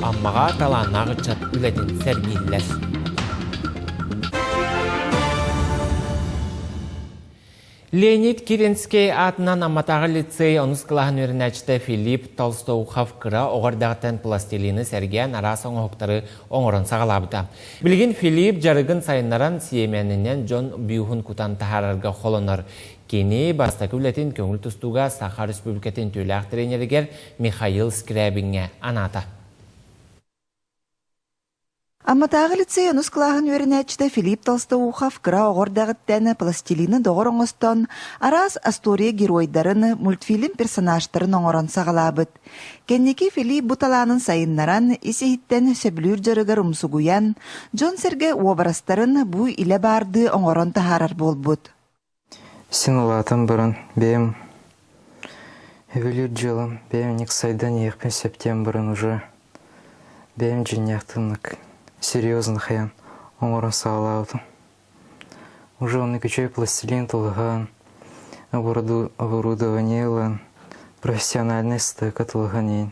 аммаға таланағы чат үләдін сәргейлер. Леонид Керенский атынан амматағы лицей онус қылағын өрінәчті Филипп Толстоухов кыра оғардағытын пластилины сәрген арас оңықтары оңырын сағалабыда. Білген Филипп жарығын сайынларан сиеменінен Джон Бюхун кутан тахарарға қолыныр. Кені бастакы үлетін көңіл тұстуға Саха Республикатын төләқ тренергер Михаил Скрябинге аната. Амматағы лицей онус қылағын өрінәчті Филипп Толстоухов кыра оғырдағыттәні пластилины доғыр оңыстан арас астория геройдарын мультфильм персонажтарын оңырын сағалабыд. Кеннеки Филипп бұталанын сайыннаран есехіттен сөбілір жарығыр ұмсугуян Джон Серге обарастарын бұ иле барды оңырын тахарар болбуд. Сен олатын бұрын бейім өбілер жылым, бейім никсайдан еқпен септен бұрын ұжы бейім женяқтынық. Серьезно хаян, оңырын сағалауды. Уже он күчей пластилин тұлған, оборудованиялан, профессиональный стыка тұлғанен.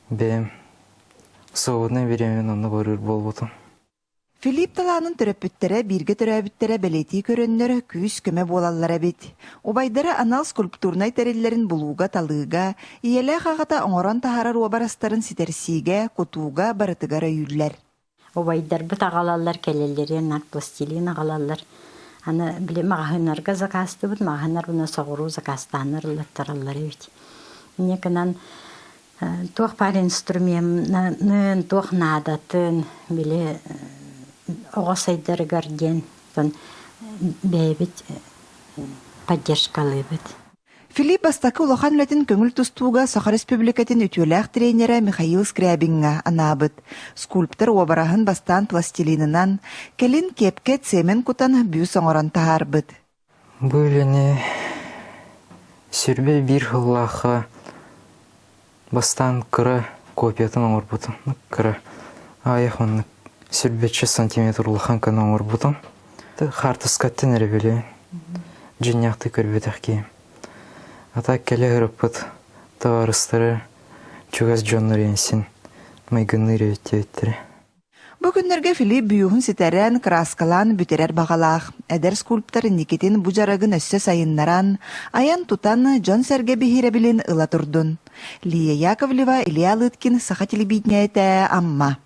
Бәм, соғыдны беремен оны барыр болбуды. Филипп таланын түрөппүттері бирге түрөбүттері бәлети көріннері күйіс көмі болалар әбет. Обайдары анал скульптурнай тәрелерін бұлуға талыға, иелі қағата оңырын тахарар обарастарын ситерсиге, кутуға барытыгара үйілер. Обайдар бұт ағалалар кәлелері, нар пластилин ағалалар. Аны біле мағынарға закасты бұд, мағынар бұна соғыру закастаныр ұлаттаралар өйт. Некінан тоқ пар инструментын, тоқ надатын, біле оғасайдары гарден, бәйбіт поддержкалы бұд. Филипп бастакы улахан үлетін көңіл тұстуға Саха Республикатын өтөләқ тренері Михаил Скрябинга анабыд. Скульптор обараһын бастан пластилинынан келин кепке цемен кутан бүйс оңыран тахарбыд. Бұліне сүрбе бір ғыллаға бастан кыры копиятын оңыр бұтын. Кыры аяқ оны сүрбетші сантиметр ұлахан каны оңыр бұтын. Қартыскаттын әрі біле жиняқты көрбетақ кейім. Ата келе ғырыппыт товарыстары чугас жонныр енсін майгыныр өттері. Бүгіннерге Филипп бүйіғін сетерен краскалан бүтерер бағалақ. Әдер скульптор Никитин бұжарығын өссі сайыннаран, аян тутан Джон Серге бігері білін ұла тұрдын. Лия Яковлева, Илья Лыткин, Саха телебидіне әті амма.